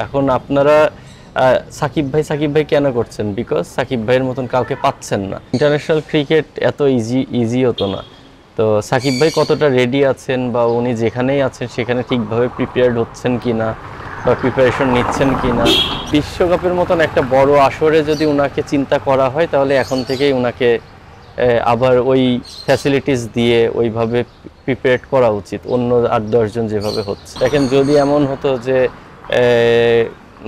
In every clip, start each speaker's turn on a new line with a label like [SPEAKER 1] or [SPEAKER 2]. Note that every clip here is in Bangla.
[SPEAKER 1] এখন আপনারা সাকিব ভাই কেন করছেন? বিকজ সাকিব ভাইয়ের মতন কাউকে পাচ্ছেন না। ইন্টারন্যাশনাল ক্রিকেট এত ইজি হতো না। তো সাকিব ভাই কতটা রেডি আছেন বা উনি যেখানেই আছেন সেখানে ঠিকভাবে প্রিপেয়ার্ড হচ্ছেন কিনা বা প্রিপারেশন নিচ্ছেন কিনা, বিশ্বকাপের মতন একটা বড় আসরে যদি উনাকে চিন্তা করা হয় তাহলে এখন থেকেই উনাকে আবার ওই ফ্যাসিলিটিস দিয়ে ওইভাবে প্রিপেয়ার্ড করা উচিত, অন্য ৮-১০ জন যেভাবে হচ্ছে। দেখেন, যদি এমন হতো যে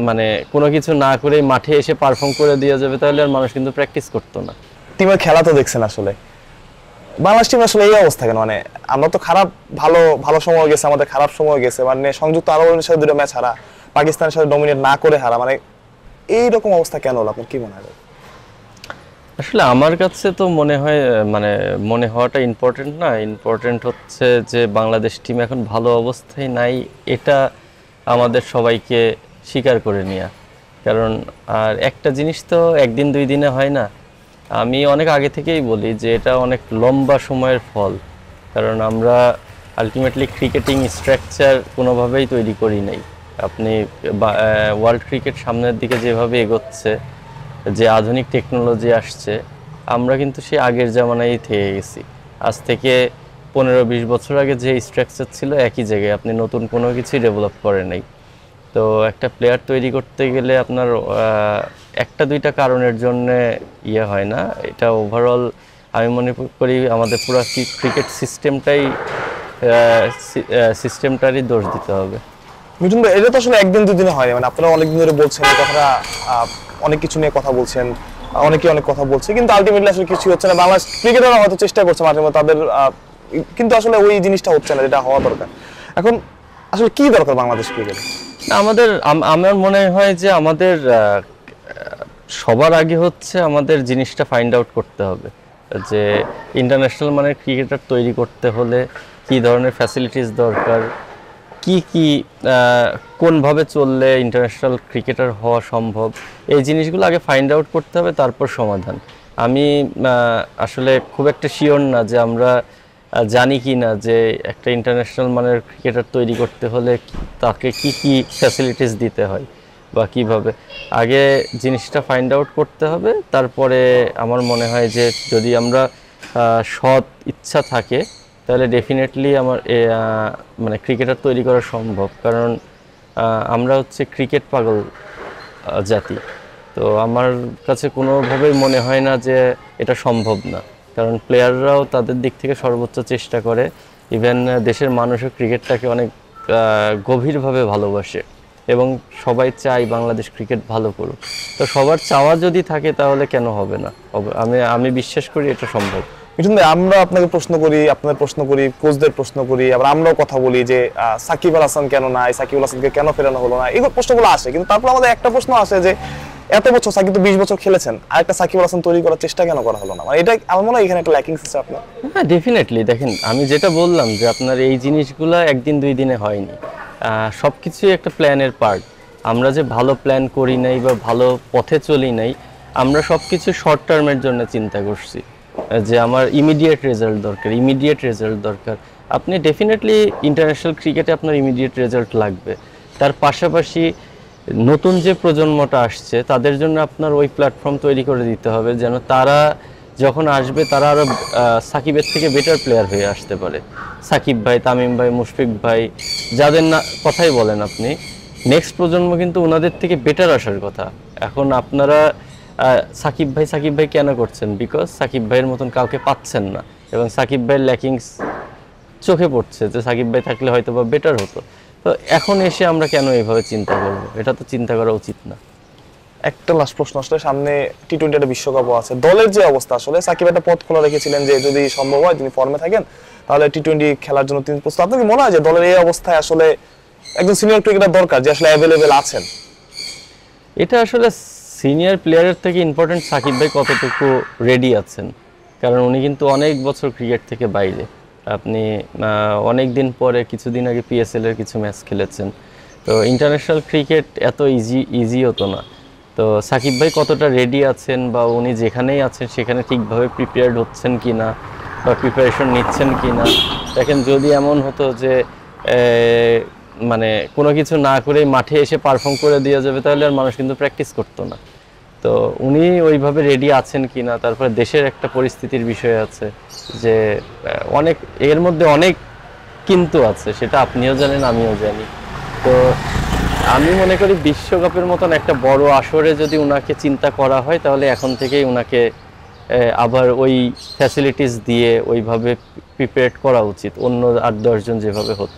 [SPEAKER 1] মানে কোনো কিছু না করেই মাঠে এসে পারফর্ম করে দেওয়া যাবে তাহলে আর মানুষ কিন্তু প্র্যাকটিস করতো না।
[SPEAKER 2] টিমের খেলা তো দেখছেন, আসলে বাংলাদেশ টিম আসলে এই অবস্থা কেন? মানে আমরা তো খারাপ ভালো ভালো সময় গেছে, আমাদের খারাপ সময় গেছে, মানে সংযুক্ত আরব আমিরাতের সাথে দুটো ম্যাচ হারা, পাকিস্তানের সাথে ডমিনেট না করে হারা, মানে এইরকম অবস্থা কেন হলো? আপনার কি মনে হয়?
[SPEAKER 1] আসলে আমার কাছে তো মনে হয়, মানে মনে হওয়াটা ইম্পর্টেন্ট না, ইম্পর্টেন্ট হচ্ছে যে বাংলাদেশ টিম এখন ভালো অবস্থায় নাই, এটা আমাদের সবাইকে স্বীকার করে নেওয়া। কারণ আর একটা জিনিস তো একদিন দুই দিনে হয় না। আমি অনেক আগে থেকেই বলি যে এটা অনেক লম্বা সময়ের ফল। কারণ আমরা আলটিমেটলি ক্রিকেটিং স্ট্রাকচার কোনোভাবেই তৈরি করি নাই। আপনি ওয়ার্ল্ড ক্রিকেট সামনের দিকে যেভাবে এগোচ্ছে, যে আধুনিক টেকনোলজি আসছে, আমরা কিন্তু সেই আগের জামানায় থেকে গেছি। আজ থেকে 15-20 বছর আগে যে স্ট্রাকচার ছিল একই জায়গায়, আপনি নতুন কোনো কিছুই ডেভেলপ করে নাই। তো একটা প্লেয়ার তৈরি করতে গেলে আপনার একটা দুইটা কারণের জন্য হয় না, এটা ওভারঅল আমি মনে করি আমাদের পুরো ক্রিকেট সিস্টেমটারই দোষ দিতে হবে।
[SPEAKER 2] মিঠুন ভাই, এটা তো আসলে একদিন দুদিনে হয়, মানে আপনারা অনেকদিন ধরে বলছেন এই কথাটা, অনেক কিছু নিয়ে কথা বলছেন, অনেকে অনেক কথা বলছে, কিন্তু আলটিমেটলি আসলে কিছু হচ্ছে না। বাংলাদেশ ক্রিকেটাররা হয়তো চেষ্টা করছে মাঝে মধ্যে তাদের, কিন্তু আসলে ওই জিনিসটা হচ্ছে না যেটা হওয়া দরকার। এখন আসলে কি দরকার বাংলাদেশ ক্রিকেটে?
[SPEAKER 1] আমার মনে হয় যে আমাদের সবার আগে হচ্ছে আমাদের জিনিসটা ফাইন্ড আউট করতে হবে যে ইন্টারন্যাশনাল মানের ক্রিকেটার তৈরি করতে হলে কি ধরনের ফ্যাসিলিটিস দরকার, কি কোনভাবে চললে ইন্টারন্যাশনাল ক্রিকেটার হওয়া সম্ভব, এই জিনিসগুলো আগে ফাইন্ড আউট করতে হবে, তারপর সমাধান। আমি আসলে খুব একটা শিওর না যে আমরা জানি কি না যে একটা ইন্টারন্যাশনাল মানের ক্রিকেটার তৈরি করতে হলে তাকে কি ফ্যাসিলিটিস দিতে হয় বা কিভাবে। আগে জিনিসটা ফাইন্ড আউট করতে হবে, তারপরে আমার মনে হয় যে যদি আমরা সৎ ইচ্ছা থাকে তাহলে ডেফিনেটলি আমার মানে ক্রিকেটার তৈরি করা সম্ভব। কারণ আমরা হচ্ছে ক্রিকেট পাগল জাতি। তো আমার কাছে কোনোভাবেই মনে হয় না যে এটা সম্ভব না, কারণ প্লেয়াররাও তাদের দিক থেকে সর্বোচ্চ চেষ্টা করে। ইভেন দেশের মানুষও ক্রিকেটটাকে অনেক গভীরভাবে ভালোবাসে এবং সবাই চায় বাংলাদেশ ক্রিকেট ভালো করুক। তো সবার চাওয়া যদি থাকে তাহলে কেন হবে না? আমি বিশ্বাস করি এটা সম্ভব।
[SPEAKER 2] মিঠুন ভাই, আমরা আপনাকে প্রশ্ন করি, আপনাদের প্রশ্ন করি, কোচদের প্রশ্ন করি, আবার আমরাও কথা বলি যে সাকিব আল হাসান কেন নাই, সাকিব আল হাসানকে কেন ফেরানো হলো না, এই প্রশ্নগুলো আসে। কিন্তু তারপর আমাদের একটা প্রশ্ন আসে যে এত বছর সাকিব তো 20 বছর খেলেছেন, আর একটা সাকিব আল হাসান তৈরি করার চেষ্টা কেন করা হলো না? মানে এটা আমার মনে হয় এখানে একটা ল্যাকিংস আছে আপনার।
[SPEAKER 1] হ্যাঁ, ডেফিনেটলি। দেখেন, আমি যেটা বললাম যে আপনার এই জিনিসগুলো একদিন দুই দিনে হয়নি, সব কিছুই একটা প্ল্যানের পার্ট। আমরা যে ভালো প্ল্যান করি নাই বা ভালো পথে চলি নাই, আমরা সব কিছু শর্ট টার্মের জন্য চিন্তা করছি যে আমার ইমিডিয়েট রেজাল্ট দরকার। আপনি ডেফিনেটলি ইন্টারন্যাশনাল ক্রিকেটে আপনার ইমিডিয়েট রেজাল্ট লাগবে। তার পাশাপাশি নতুন যে প্রজন্মটা আসছে তাদের জন্য আপনার ওই প্ল্যাটফর্ম তৈরি করে দিতে হবে যেন তারা যখন আসবে তারা আরও সাকিবের থেকে বেটার প্লেয়ার হয়ে আসতে পারে। সাকিব ভাই, তামিম ভাই, মুশফিক ভাই, যাদের না কথাই বলেন আপনি, নেক্সট প্রজন্ম কিন্তু ওনাদের থেকে বেটার আসার কথা। এখন আপনারা সাকিব ভাই কেন করছেন? বিকজ সাকিব ভাইয়ের মতন কাউকে পাচ্ছেন না এবং সাকিব ভাইয়ের ল্যাকিংস চোখে পড়ছে যে সাকিব ভাই থাকলে হয়তো বা বেটার হতো। তো এখন এসে আমরা কেন এইভাবে চিন্তা করব? এটা তো চিন্তা করা উচিত না।
[SPEAKER 2] একটা লাস্ট প্রশ্ন, আসলে সামনে টি-20 একটা বিশ্বকাপও আছে, দলের যে অবস্থা, আসলে সাকিব একটা পথ খোলা রেখেছিলেন যে যদি সম্ভব হয় তিনি ফর্মে থাকেন তাহলে টি-20 খেলার জন্য তিনি প্রস্তুত। আপনার কি মনে হয় যে দলের এই অবস্থায় আসলে একজন সিনিয়র ক্রিকেটার দরকার যে আসলে অ্যাভেলেবেল আছেন?
[SPEAKER 1] এটা আসলে সিনিয়র প্লেয়ারের থেকে ইম্পর্টেন্ট সাকিব ভাই কতটুকু রেডি আছেন, কারণ উনি কিন্তু অনেক বছর ক্রিকেট থেকে বাইরে। আপনি অনেক দিন পরে কিছুদিন আগে পিএসএল এর কিছু ম্যাচ খেলেছেন। তো ইন্টারন্যাশনাল ক্রিকেট এত ইজি হতো না। তো সাকিব ভাই কতটা রেডি আছেন বা উনি যেখানেই আছেন সেখানে ঠিকভাবে প্রিপেয়ার্ড হচ্ছেন কি না বা প্রিপারেশন নিচ্ছেন কি না। দেখেন, যদি এমন হতো যে মানে কোনো কিছু না করে মাঠে এসে পারফর্ম করে দিয়ে যাবে, তাহলে আর মানুষ কিন্তু প্র্যাকটিস করতো না। তো উনি ওইভাবে রেডি আছেন কিনা, তারপরে দেশের একটা পরিস্থিতির বিষয় আছে যে অনেক, এর মধ্যে অনেক কিন্তু আছে, সেটা আপনিও জানেন আমিও জানি। তো আমি মনে করি বিশ্বকাপের মতন একটা বড় আসরে যদি উনাকে চিন্তা করা হয়, তাহলে এখন থেকেই উনাকে আবার ওই ফ্যাসিলিটিস দিয়ে ওইভাবে প্রিপেয়ার করা উচিত, অন্য 8-10 জন যেভাবে হচ্ছে।